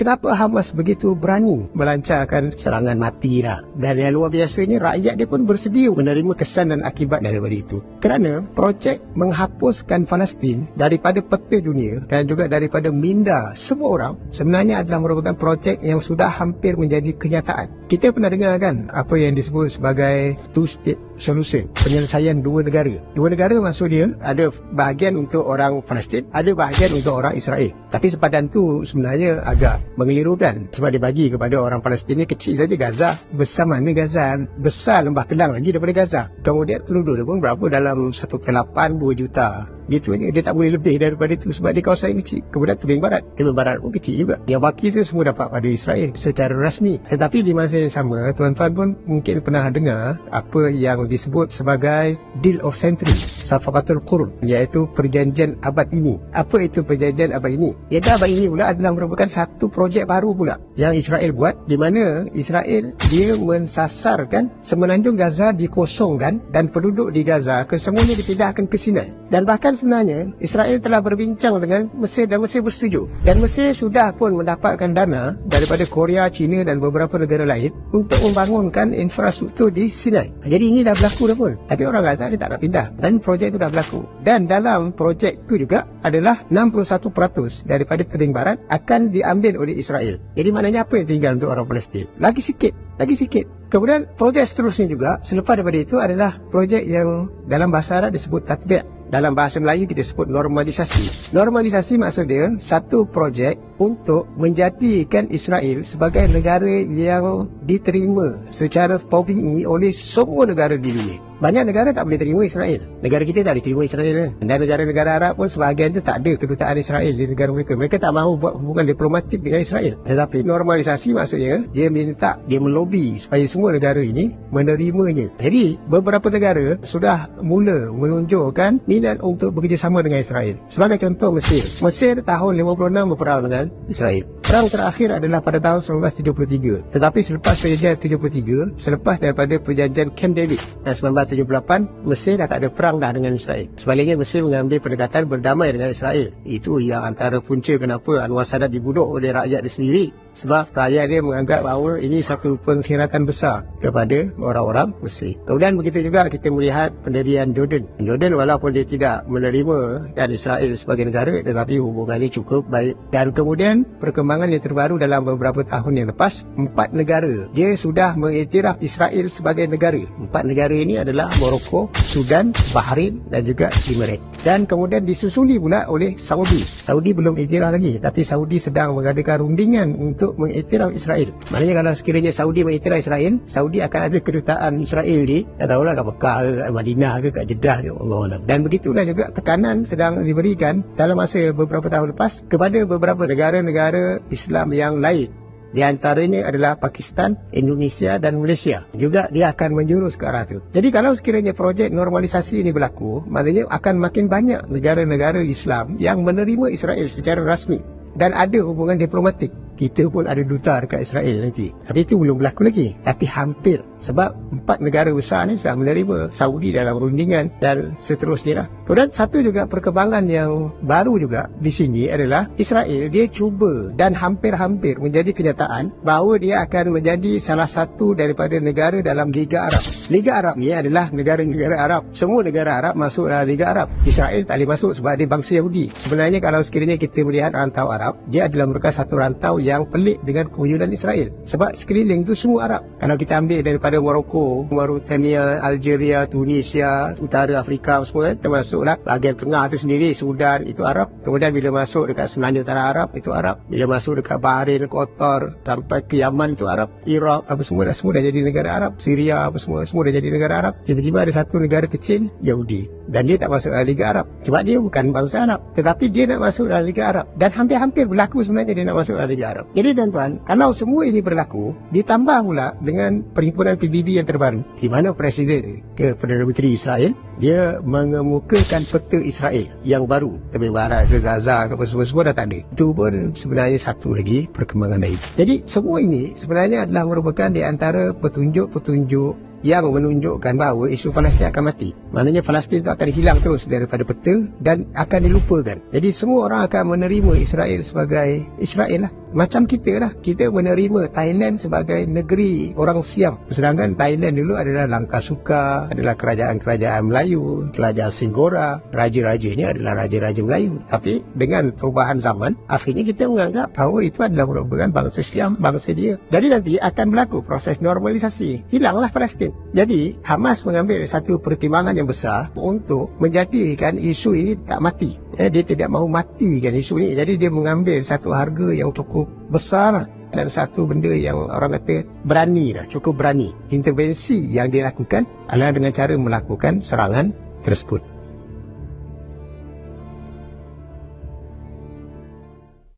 Kenapa Hamas begitu berani melancarkan serangan mati dah? Dan yang luar biasanya, rakyat dia pun bersedia menerima kesan dan akibat daripada itu. Kerana projek menghapuskan Palestin daripada peta dunia dan juga daripada minda semua orang sebenarnya adalah merupakan projek yang sudah hampir menjadi kenyataan. Kita pernah dengar kan apa yang disebut sebagai two-state solution, penyelesaian dua negara. Dua negara maksud dia ada bahagian untuk orang Palestin, ada bahagian untuk orang Israel. Tapi sepadan tu sebenarnya agak mengelirukan sebab dia bagi kepada orang Palestin ni kecil saja Gaza. Besar mana Gaza? Besar Lembah Kelang lagi daripada Gaza. Kemudian penduduk dia pun berapa, dalam 1,8 2 juta. Gitu aja, dia tak boleh lebih daripada itu sebab dia kawasan kecil. Kemudian Tebing Barat pun kecil juga. Yang baki itu semua dapat pada Israel secara rasmi. Tetapi di masa yang sama, tuan-tuan pun mungkin pernah dengar apa yang disebut sebagai Deal of Century, Safaqatul Qurun, iaitu perjanjian abad ini. Apa itu perjanjian abad ini? Iaitu abad ini pula adalah merupakan satu projek baru pula yang Israel buat, di mana Israel dia mensasarkan semenanjung Gaza dikosongkan dan penduduk di Gaza kesemuanya dipindahkan ke Sinai. Dan bahkan sebenarnya Israel telah berbincang dengan Mesir dan Mesir bersetuju. Dan Mesir sudah pun mendapatkan dana daripada Korea, China dan beberapa negara lain untuk membangunkan infrastruktur di Sinai. Jadi ini dah berlaku dah pun. Tapi orang Gaza dia tak nak pindah. Dan projek itu dah berlaku. Dan dalam projek itu juga adalah 61% daripada Tebing Barat akan diambil oleh Israel. Jadi maknanya apa yang tinggal untuk orang Palestin? Lagi sikit. Kemudian projek seterusnya juga selepas daripada itu adalah projek yang dalam bahasa Arab disebut tatbi'. Dalam bahasa Melayu kita sebut normalisasi. Normalisasi maksud dia satu projek untuk menjadikan Israel sebagai negara yang diterima secara tabii oleh semua negara di dunia. Banyak negara tak boleh terima Israel. Negara kita tak boleh terima Israel kan? Dan negara-negara Arab pun sebahagian tu tak ada kedutaan Israel di negara mereka. Mereka tak mahu buat hubungan diplomatik dengan Israel. Tetapi normalisasi maksudnya dia minta, dia melobi supaya semua negara ini menerimanya. Jadi beberapa negara sudah mula menunjukkan minat untuk bekerjasama dengan Israel. Sebagai contoh Mesir. Mesir tahun 56 berperang dengan Israel. Perang terakhir adalah pada tahun 1973. Tetapi selepas perjanjian 73, selepas daripada perjanjian Camp David dan 1978, Mesir dah tak ada perang dah dengan Israel. Sebaliknya Mesir mengambil pendekatan berdamai dengan Israel. Itu yang antara punca kenapa Anwar Sadat dibunuh oleh rakyat dia sendiri. Sebab rakyat dia menganggap bahawa ini satu pengkhianatan besar kepada orang-orang Mesir. Kemudian begitu juga kita melihat pendirian Jordan. Jordan walaupun dia tidak menerima dan Israel sebagai negara, tetapi hubungannya cukup baik. Dan kemudian perkembangan yang terbaru dalam beberapa tahun yang lepas, 4 negara dia sudah mengiktiraf Israel sebagai negara. 4 negara ini adalah Morocco, Sudan, Bahrain dan juga Emirates. Dan kemudian disusuli pula oleh Saudi. Saudi belum iktiraf lagi, tapi Saudi sedang mengadakan rundingan untuk mengiktiraf Israel. Maknanya kalau sekiranya Saudi mengiktiraf Israel, Saudi akan ada kedutaan Israel di, tak tahulah kat Mekah ke, kat Madinah ke, kat Jeddah ke, Allah. Dan begitulah juga tekanan sedang diberikan dalam masa beberapa tahun lepas kepada beberapa negara-negara Islam yang lain. Di antaranya adalah Pakistan, Indonesia dan Malaysia. Juga dia akan menjurus ke arah itu. Jadi kalau sekiranya projek normalisasi ini berlaku, maknanya akan makin banyak negara-negara Islam yang menerima Israel secara rasmi dan ada hubungan diplomatik. Kita pun ada duta dekat Israel nanti. Tapi itu belum berlaku lagi. Tapi hampir. Sebab 4 negara besar ni sudah menerima. Saudi dalam rundingan dan seterusnya lah. Kemudian satu juga perkembangan yang baru juga di sini adalah Israel dia cuba dan hampir-hampir menjadi kenyataan bahawa dia akan menjadi salah satu daripada negara dalam Liga Arab. Liga Arab ni adalah negara-negara Arab. Semua negara Arab masuk dalam Liga Arab. Israel tak boleh masuk sebab dia bangsa Yahudi. Sebenarnya kalau sekiranya kita melihat rantau Arab, dia adalah merupakan satu rantau yang pelik dengan kewujudan Israel. Sebab sekeliling tu semua Arab. Kalau kita ambil daripada Morocco, Mauritania, Algeria, Tunisia, Utara Afrika semua, termasuklah bahagian tengah tu sendiri, Sudan, itu Arab. Kemudian bila masuk dekat Semenanjung Utara Arab, itu Arab. Bila masuk dekat Bahrain, Qatar, sampai ke Yaman, itu Arab. Iraq, apa semua dah jadi negara Arab. Syria, apa semua dah jadi negara Arab. Tiba-tiba ada satu negara kecil, Yahudi. Dan dia tak masuk dalam Liga Arab. Sebab dia bukan bangsa Arab. Tetapi dia nak masuk dalam Liga Arab. Dan hampir-hampir berlaku sebenarnya dia nak masuk dalam Liga Arab. Jadi tuan-tuan, kalau semua ini berlaku, ditambah pula dengan perhimpunan PBB yang terbaru, di mana Presiden ke Perdana Menteri Israel, dia mengemukakan peta Israel yang baru. Tebing Barat ke Gaza ke apa semua dah tak ada. Itu pun sebenarnya satu lagi perkembangan lain. Jadi semua ini sebenarnya adalah merupakan di antara petunjuk-petunjuk yang menunjukkan bahawa isu Palestin akan mati. Maknanya Palestin itu akan hilang terus daripada peta dan akan dilupakan. Jadi semua orang akan menerima Israel sebagai Israel lah. Macam kita lah. Kita menerima Thailand sebagai negeri orang Siam. Sedangkan Thailand dulu adalah Langkasuka, adalah kerajaan-kerajaan Melayu, kerajaan Singgora. Raja-rajanya adalah raja-raja Melayu. Tapi dengan perubahan zaman, akhirnya kita menganggap bahawa itu adalah merupakan bangsa Siam, bangsa dia. Jadi nanti akan berlaku proses normalisasi. Hilanglah Palestin. Jadi Hamas mengambil satu pertimbangan yang besar untuk menjadikan isu ini tak mati. Dia tidak mahu matikan isu ini. Jadi dia mengambil satu harga yang cukup besar dan satu benda yang orang kata berani lah, cukup berani. Intervensi yang dilakukan adalah dengan cara melakukan serangan tersebut.